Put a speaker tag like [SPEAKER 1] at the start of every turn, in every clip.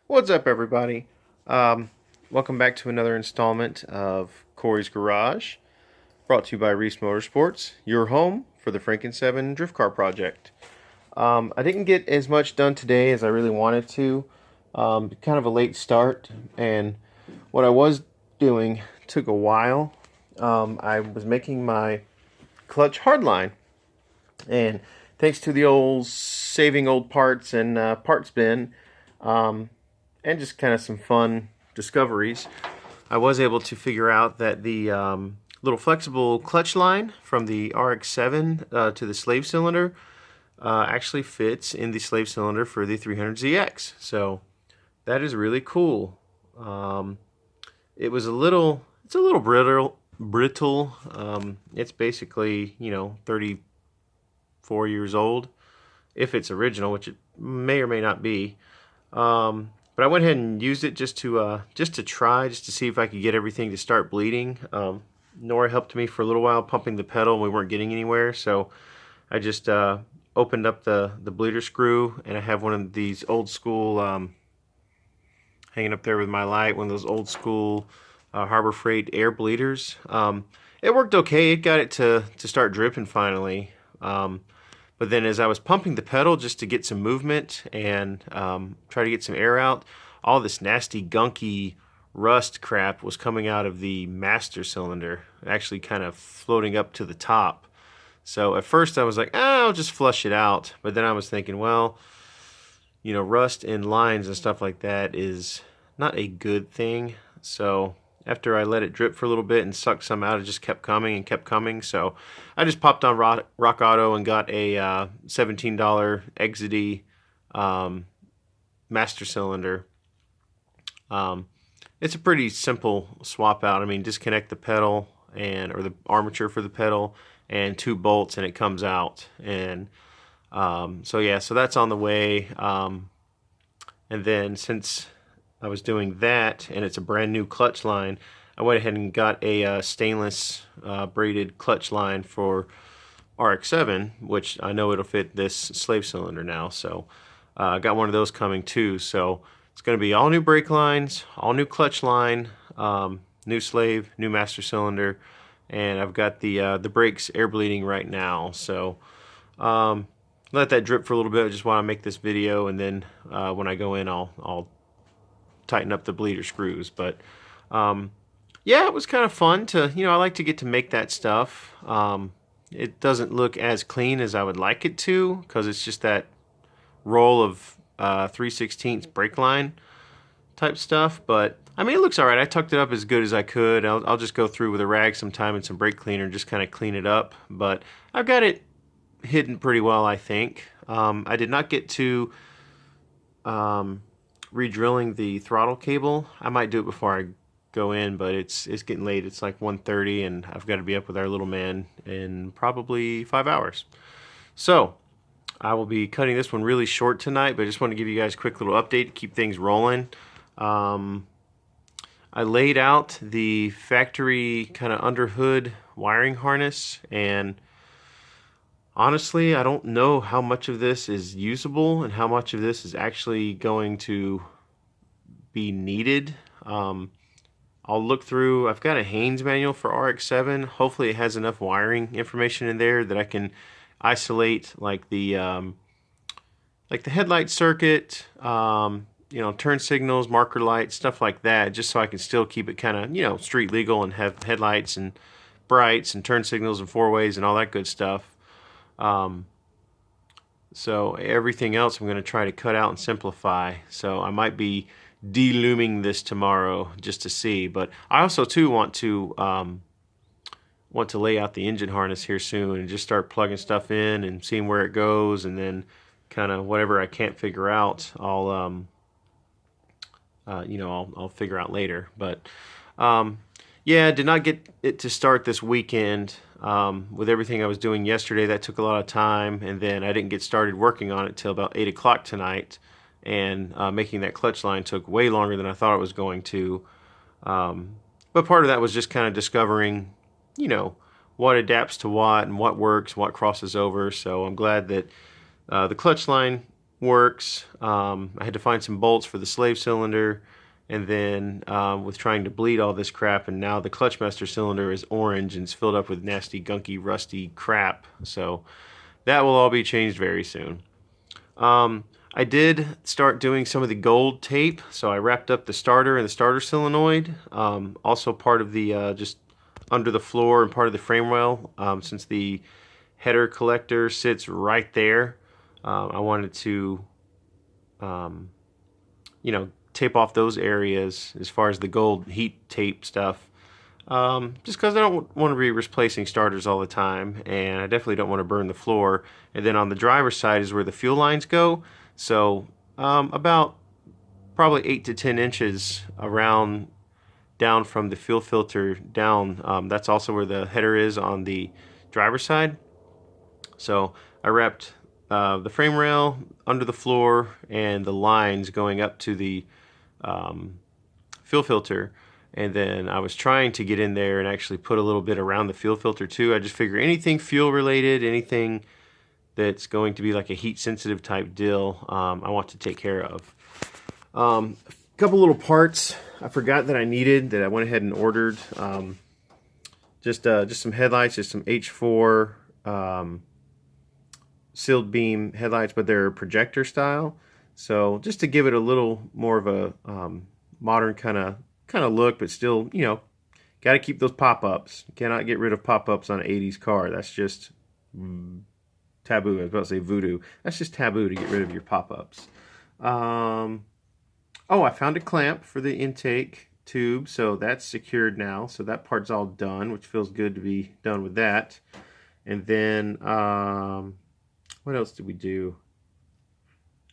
[SPEAKER 1] What's up, everybody? Um, Welcome back to another installment of Corey's Garage, brought to you by Reese Motorsports, your home for the Franken-7 drift car project. I didn't get as much done today as I really wanted to. Kind of a late start, and what I was doing took a while. I was making my clutch hardline, and thanks to the old saving old parts and parts bin, and just kind of some fun discoveries, I was able to figure out that the little flexible clutch line from the RX-7 to the slave cylinder actually fits in the slave cylinder for the 300ZX. So that is really cool. It's a little brittle. It's basically 34 years old, if it's original, which it may or may not be. But I went ahead and used it just to try, just to see if I could get everything to start bleeding. Nora helped me for a little while pumping the pedal, and we weren't getting anywhere, so I just opened up the bleeder screw, and I have one of these old school, hanging up there with my light, one of those old school Harbor Freight air bleeders. It worked okay. It got it to start dripping finally. But then as I was pumping the pedal just to get some movement and try to get some air out, all this nasty, gunky rust crap was coming out of the master cylinder, actually kind of floating up to the top. So at first I was like, I'll just flush it out. But then I was thinking, well, rust in lines and stuff like that is not a good thing. So after I let it drip for a little bit and suck some out, it just kept coming and kept coming. So I just popped on Rock Auto and got a $17 Exidy master cylinder. It's a pretty simple swap out. I mean, disconnect the pedal or the armature for the pedal and 2 bolts, and it comes out. And so that's on the way. And then since I was doing that, and it's a brand new clutch line, I went ahead and got a stainless braided clutch line for RX-7, which I know it'll fit this slave cylinder now. So I got one of those coming too. So it's going to be all new brake lines, all new clutch line, new slave, new master cylinder, and I've got the brakes air bleeding right now. So let that drip for a little bit. I just want to make this video, and then when I go in, I'll tighten up the bleeder screws. But yeah, it was kind of fun to, I like to get to make that stuff. It doesn't look as clean as I would like it to, because it's just that roll of 3/16 brake line type stuff. But I mean, it looks all right. I tucked it up as good as I could. I'll just go through with a rag sometime and some brake cleaner and just kind of clean it up. But I've got it hidden pretty well, I think. I did not get to re-drilling the throttle cable. I might do it before I go in, but it's getting late. It's like 1:30, and I've got to be up with our little man in probably 5 hours. So I will be cutting this one really short tonight, but I just want to give you guys a quick little update to keep things rolling. I laid out the factory kind of under hood wiring harness, and honestly, I don't know how much of this is usable and how much of this is actually going to be needed. I'll look through. I've got a Haynes manual for RX-7. Hopefully it has enough wiring information in there that I can isolate like the headlight circuit, turn signals, marker lights, stuff like that, just so I can still keep it kind of, street legal and have headlights and brights and turn signals and four-ways and all that good stuff. So everything else I'm going to try to cut out and simplify. So I might be de-looming this tomorrow just to see. But I also too want to lay out the engine harness here soon and just start plugging stuff in and seeing where it goes, and then kind of whatever I can't figure out, I'll figure out later. But yeah, did not get it to start this weekend. With everything I was doing yesterday, that took a lot of time, and then I didn't get started working on it till about 8 o'clock tonight, and making that clutch line took way longer than I thought it was going to. But part of that was just kind of discovering, what adapts to what and what works, what crosses over. So I'm glad that the clutch line works. I had to find some bolts for the slave cylinder, and then with trying to bleed all this crap, and now the clutch master cylinder is orange and it's filled up with nasty, gunky, rusty crap. So that will all be changed very soon. I did start doing some of the gold tape, so I wrapped up the starter and the starter solenoid. Also part of the just under the floor and part of the frame rail, since the header collector sits right there. I wanted to, you know, tape off those areas as far as the gold heat tape stuff. Just because I don't want to be replacing starters all the time, and I definitely don't want to burn the floor. And then on the driver's side is where the fuel lines go. So about probably 8 to 10 inches around down from the fuel filter down. That's also where the header is on the driver's side. So I wrapped the frame rail under the floor and the lines going up to the fuel filter. And then I was trying to get in there and actually put a little bit around the fuel filter too. I just figure anything fuel related, anything that's going to be like a heat sensitive type deal, I want to take care of. A couple little parts I forgot that I needed that I went ahead and ordered. Just some headlights, just some H4 sealed beam headlights, but they're projector style. So just to give it a little more of a modern kind of look, but still, you know, got to keep those pop-ups. Cannot get rid of pop-ups on an 80s car. That's just taboo. I was about to say voodoo. That's just taboo to get rid of your pop-ups. Oh, I found a clamp for the intake tube, so that's secured now. So that part's all done, which feels good to be done with that. And then, what else did we do?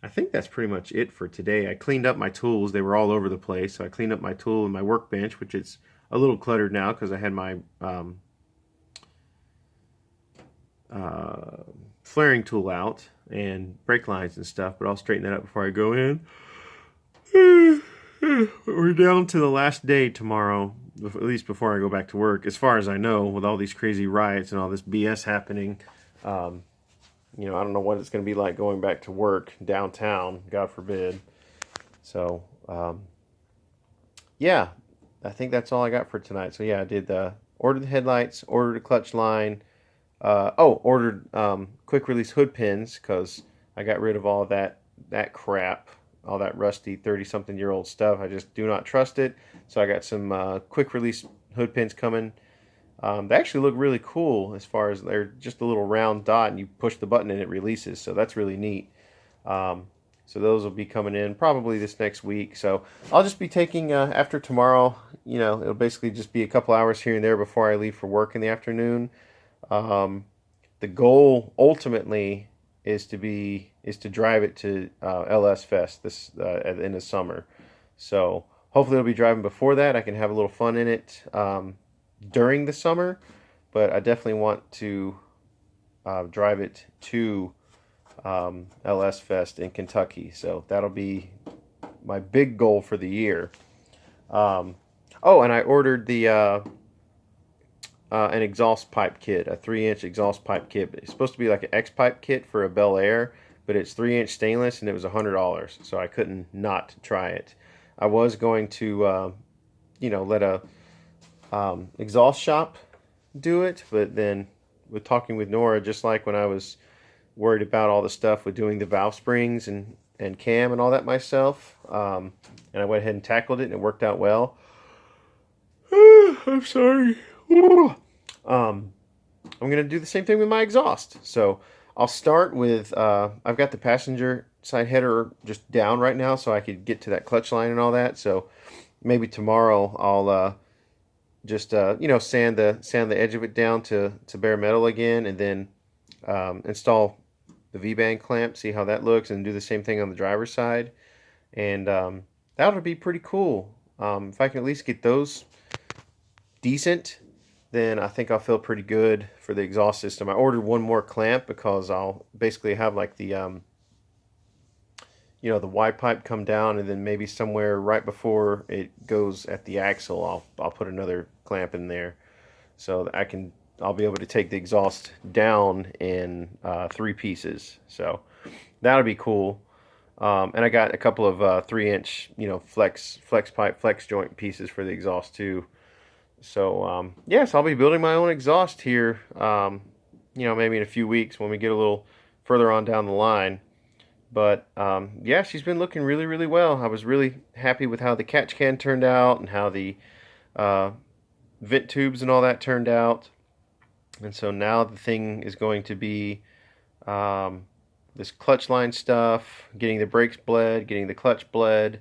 [SPEAKER 1] I think that's pretty much it for today. I cleaned up my tools. They were all over the place. So I cleaned up my tool and my workbench, which is a little cluttered now because I had my flaring tool out and brake lines and stuff, but I'll straighten that up before I go in. We're down to the last day tomorrow, at least before I go back to work, as far as I know, with all these crazy riots and all this BS happening. You know, I don't know what it's going to be like going back to work downtown, God forbid. So, yeah, I think that's all I got for tonight. So, yeah, I did ordered the headlights, ordered a clutch line. Ordered quick release hood pins because I got rid of all that crap, all that rusty 30-something-year-old stuff. I just do not trust it. So I got some quick release hood pins coming. They actually look really cool as far as they're just a little round dot and you push the button and it releases. So that's really neat. So those will be coming in probably this next week. So I'll just be taking, after tomorrow, you know, it'll basically just be a couple hours here and there before I leave for work in the afternoon. The goal ultimately is to drive it to LS Fest this at the end of summer. So hopefully I'll be driving before that. I can have a little fun in it during the summer, but I definitely want to drive it to LS Fest in Kentucky. So that'll be my big goal for the year. And I ordered the an exhaust pipe kit, a 3-inch exhaust pipe kit. It's supposed to be like an X-pipe kit for a Bel Air, but it's 3-inch stainless and it was $100, so I couldn't not try it. I was going to, you know, let a exhaust shop do it, but then with talking with Nora, just like when I was worried about all the stuff with doing the valve springs and cam and all that myself, and I went ahead and tackled it and it worked out well. I'm sorry. I'm going to do the same thing with my exhaust. So I'll start with, I've got the passenger side header just down right now so I could get to that clutch line and all that. So maybe tomorrow I'll just, you know, sand the edge of it down to bare metal again, and then install the V-band clamp, see how that looks, and do the same thing on the driver's side. And that would be pretty cool. If I can at least get those decent, then I think I'll feel pretty good for the exhaust system. I ordered one more clamp because I'll basically have like the you know, the Y pipe come down, and then maybe somewhere right before it goes at the axle, I'll put another clamp in there, so that I'll be able to take the exhaust down in 3 pieces. So that'll be cool. And I got a couple of 3-inch, flex pipe, flex joint pieces for the exhaust too. So yes, I'll be building my own exhaust here. Maybe in a few weeks when we get a little further on down the line. But yeah, she's been looking really, really well. I was really happy with how the catch can turned out and how the uh, vent tubes and all that turned out. And so now the thing is going to be um, this clutch line stuff, getting the brakes bled, getting the clutch bled.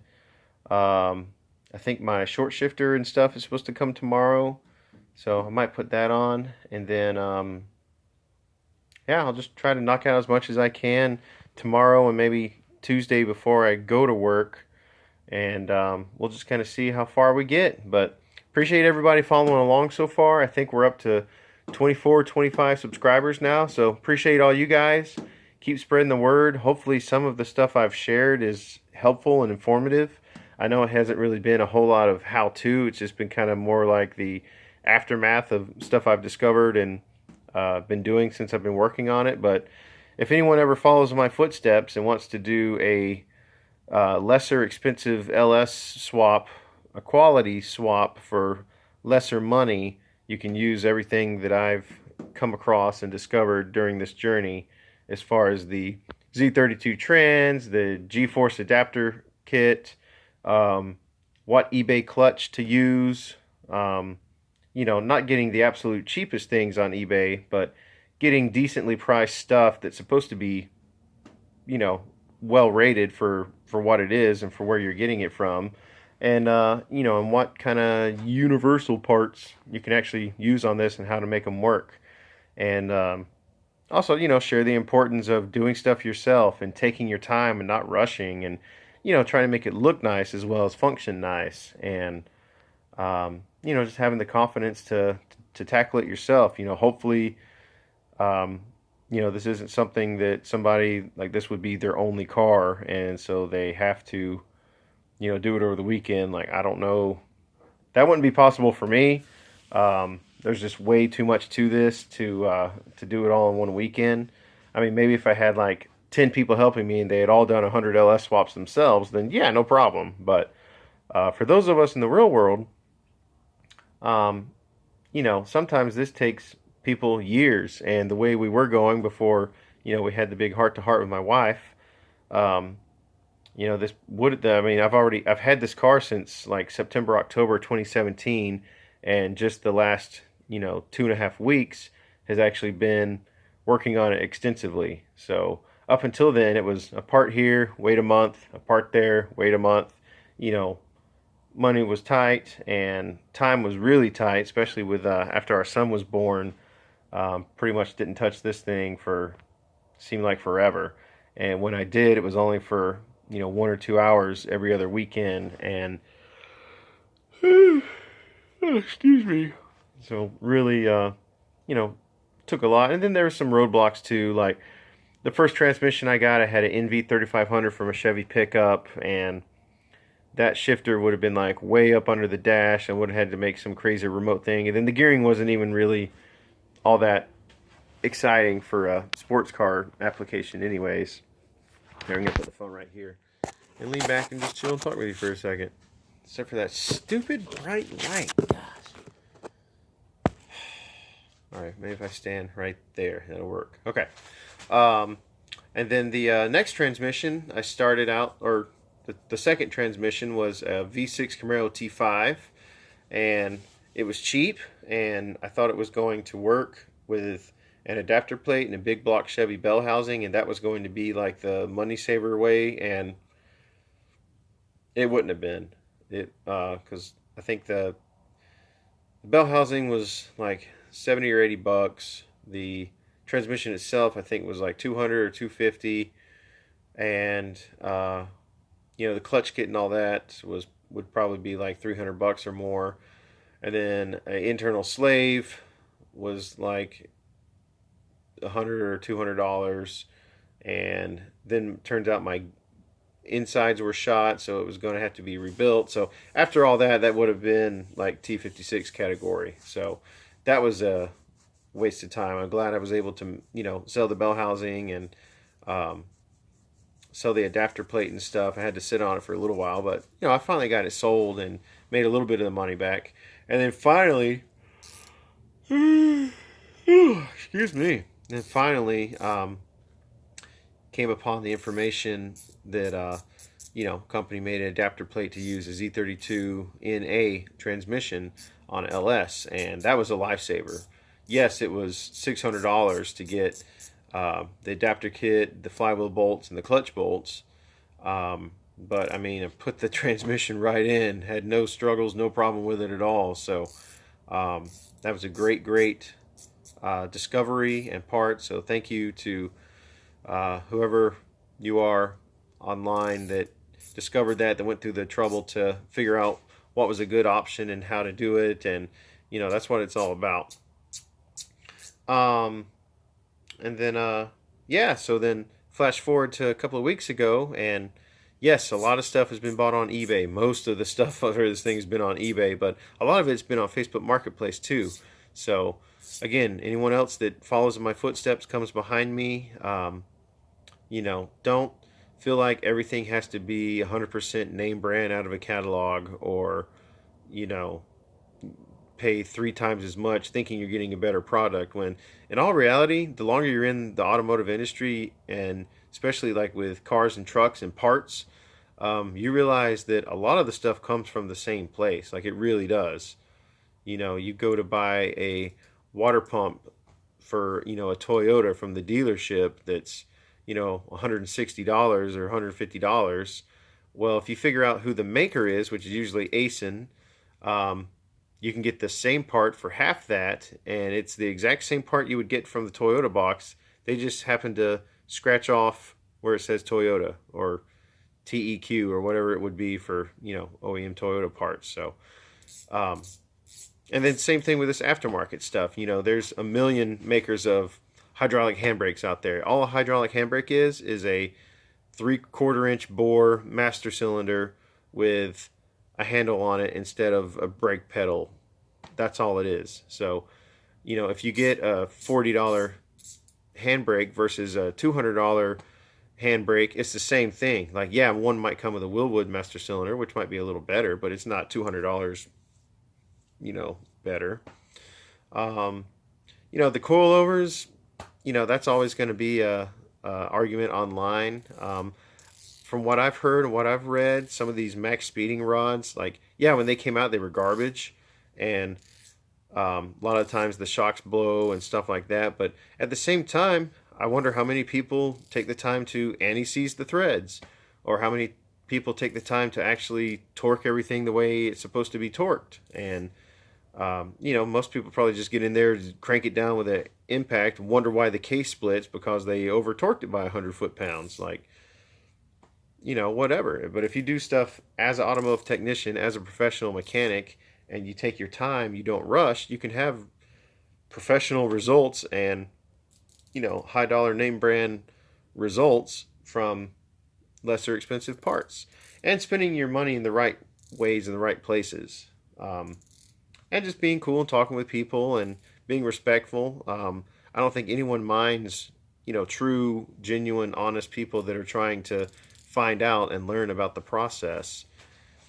[SPEAKER 1] I think my short shifter and stuff is supposed to come tomorrow. So I might put that on. And then, yeah, I'll just try to knock out as much as I can tomorrow and maybe Tuesday before I go to work. And we'll just kind of see how far we get. But appreciate everybody following along so far. I think we're up to 24, 25 subscribers now. So appreciate all you guys. Keep spreading the word. Hopefully some of the stuff I've shared is helpful and informative. I know it hasn't really been a whole lot of how-to. It's just been kind of more like the aftermath of stuff I've discovered and been doing since I've been working on it. But if anyone ever follows my footsteps and wants to do a lesser expensive LS swap, a quality swap for lesser money, you can use everything that I've come across and discovered during this journey as far as the Z32 trans, the G-Force adapter kit, what eBay clutch to use, not getting the absolute cheapest things on eBay, but getting decently priced stuff that's supposed to be, well rated for what it is and for where you're getting it from. And, and what kind of universal parts you can actually use on this and how to make them work. And also, share the importance of doing stuff yourself and taking your time and not rushing and, trying to make it look nice as well as function nice. And, just having the confidence to tackle it yourself. Hopefully, this isn't something that somebody like this would be their only car. And so they have to, do it over the weekend. Like, I don't know. That wouldn't be possible for me. There's just way too much to this to do it all in one weekend. I mean, maybe if I had like 10 people helping me and they had all done 100 LS swaps themselves, then yeah, no problem. But for those of us in the real world, sometimes this takes people years. And the way we were going before, we had the big heart-to-heart with my wife, this would, I've had this car since like September, October 2017, and just the last, 2.5 weeks has actually been working on it extensively. So up until then, it was a part here, wait a month, a part there, wait a month. Money was tight and time was really tight, especially with after our son was born. Pretty much didn't touch this thing for seemed like forever. And when I did, it was only for 1 or 2 hours every other weekend. And excuse me. So really, took a lot. And then there were some roadblocks too. Like the first transmission I got, I had an NV 3500 from a Chevy pickup, and that shifter would have been like way up under the dash and would have had to make some crazy remote thing. And then the gearing wasn't even really all that exciting for a sports car application anyways. Here, I'm going to put the phone right here and lean back and just chill and talk with you for a second. Except for that stupid bright light. Gosh. Alright, maybe if I stand right there, that'll work. Okay. And then the next transmission, I started out, or the second transmission was a V6 Camaro T5. And it was cheap, and I thought it was going to work with an adapter plate and a big block Chevy bell housing, and that was going to be like the money saver way, and it wouldn't have been. It because I think the bell housing was like 70 or 80 bucks. The transmission itself, I think, was like 200 or 250, and the clutch kit and all that would probably be like 300 bucks or more. And then an internal slave was like $100 or $200, and then turns out my insides were shot, so it was going to have to be rebuilt. So after all that, that would have been like T56 category. So that was a waste of time. I'm glad I was able to sell the bell housing and sell the adapter plate and stuff. I had to sit on it for a little while, but I finally got it sold and made a little bit of the money back. And then finally, excuse me. And finally, came upon the information that company made an adapter plate to use a Z32NA transmission on LS, and that was a lifesaver. Yes, it was $600 to get the adapter kit, the flywheel bolts, and the clutch bolts. But I mean, I put the transmission right in, had no struggles, no problem with it at all. So that was a great discovery and part. So thank you to whoever you are online that discovered that went through the trouble to figure out what was a good option and how to do it. And that's what it's all about. And then yeah, so then flash forward to a couple of weeks ago, and yes, a lot of stuff has been bought on eBay. Most of the stuff for this thing has been on eBay, but a lot of it's been on Facebook Marketplace too. So again, anyone else that follows in my footsteps, comes behind me, don't feel like everything has to be 100% name brand out of a catalog, or pay 3 times as much thinking you're getting a better product, when in all reality, the longer you're in the automotive industry, and especially like with cars and trucks and parts, you realize that a lot of the stuff comes from the same place. Like, it really does. You go to buy a water pump for a Toyota from the dealership that's $160 or $150. Well, if you figure out who the maker is, which is usually ASIN, you can get the same part for half that, and it's the exact same part you would get from the Toyota box. They just happen to scratch off where it says Toyota or TEQ or whatever it would be for OEM Toyota parts. So and then same thing with this aftermarket stuff. There's a million makers of hydraulic handbrakes out there. All a hydraulic handbrake is a 3/4 inch bore master cylinder with a handle on it instead of a brake pedal. That's all it is. So if you get a $40 handbrake versus a $200 handbrake, it's the same thing. Like, yeah, one might come with a Willwood master cylinder, which might be a little better, but it's not $200 better. The coilovers, that's always going to be a argument online. From what I've heard and what I've read, some of these max speeding rods, like, yeah, when they came out, they were garbage, and a lot of times the shocks blow and stuff like that. But at the same time, I wonder how many people take the time to anti-seize the threads, or how many people take the time to actually torque everything the way it's supposed to be torqued. And most people probably just get in there, crank it down with an impact, wonder why the case splits because they over torqued it by 100 foot-pounds. Like, whatever. But if you do stuff as an automotive technician, as a professional mechanic, and you take your time, you don't rush, you can have professional results and high dollar name brand results from lesser expensive parts, and spending your money in the right ways in the right places, and just being cool and talking with people and being respectful. I don't think anyone minds true, genuine, honest people that are trying to find out and learn about the process.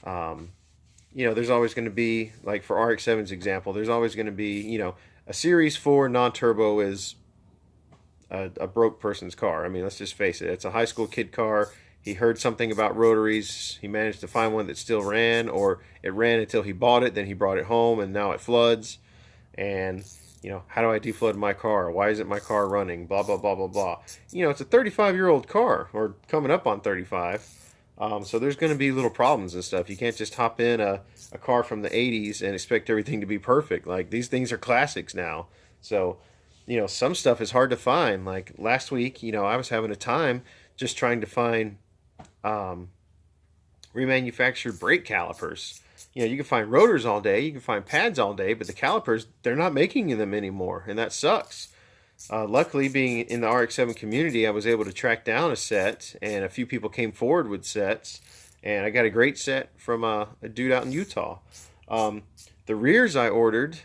[SPEAKER 1] There's always going to be, like for RX-7's example, there's always going to be, a Series 4 non-turbo is a broke person's car. I mean, let's just face it. It's a high school kid car. He heard something about rotaries. He managed to find one that still ran, or it ran until he bought it. Then he brought it home, and now it floods. And, how do I deflood my car? Why isn't my car running? Blah, blah, blah, blah, blah. It's a 35-year-old car, or coming up on 35. So there's going to be little problems and stuff. You can't just hop in a car from the 80s and expect everything to be perfect. Like, these things are classics now. So, some stuff is hard to find. Like last week, I was having a time just trying to find remanufactured brake calipers. You can find rotors all day, you can find pads all day, but the calipers, they're not making them anymore, and that sucks. Luckily, being in the RX-7 community, I was able to track down a set, and a few people came forward with sets, and I got a great set from a dude out in Utah. The rears I ordered,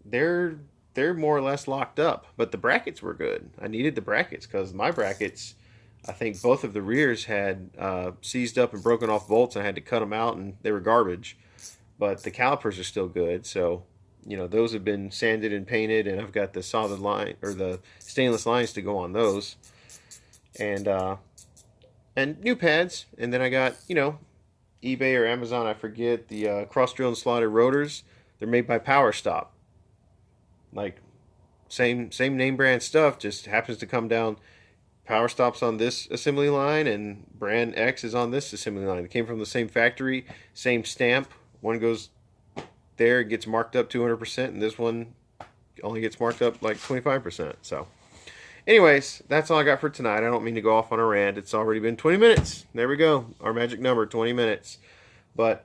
[SPEAKER 1] they're more or less locked up, but the brackets were good. I needed the brackets because my brackets I think both of the rears had seized up and broken off bolts, and I had to cut them out, and they were garbage. But the calipers are still good, so you know those have been sanded and painted, and I've got the solid line or the stainless lines to go on those, and new pads. And then I got, you know, eBay or Amazon, I forget, the cross drill and slotted rotors. They're made by Power Stop, like same name brand stuff, just happens to come down. Power Stop's on this assembly line, and brand X is on this assembly line. They came from the same factory, same stamp. One goes there, it gets marked up 200%, and this one only gets marked up like 25%. So, anyways, that's all I got for tonight. I don't mean to go off on a rant. It's already been 20 minutes. There we go. Our magic number, 20 minutes. But,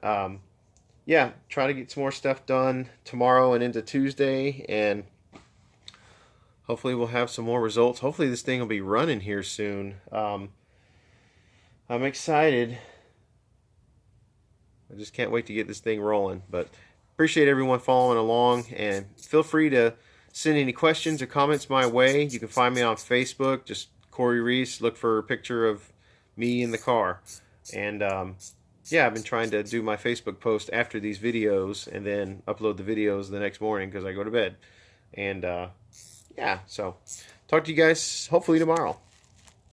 [SPEAKER 1] yeah, try to get some more stuff done tomorrow and into Tuesday, and hopefully we'll have some more results. Hopefully this thing will be running here soon. I'm excited. I just can't wait to get this thing rolling. But appreciate everyone following along, and feel free to send any questions or comments my way. You can find me on Facebook, just Corey Reese. Look for a picture of me in the car. And yeah, I've been trying to do my Facebook post after these videos and then upload the videos the next morning because I go to bed. And yeah, so talk to you guys hopefully tomorrow.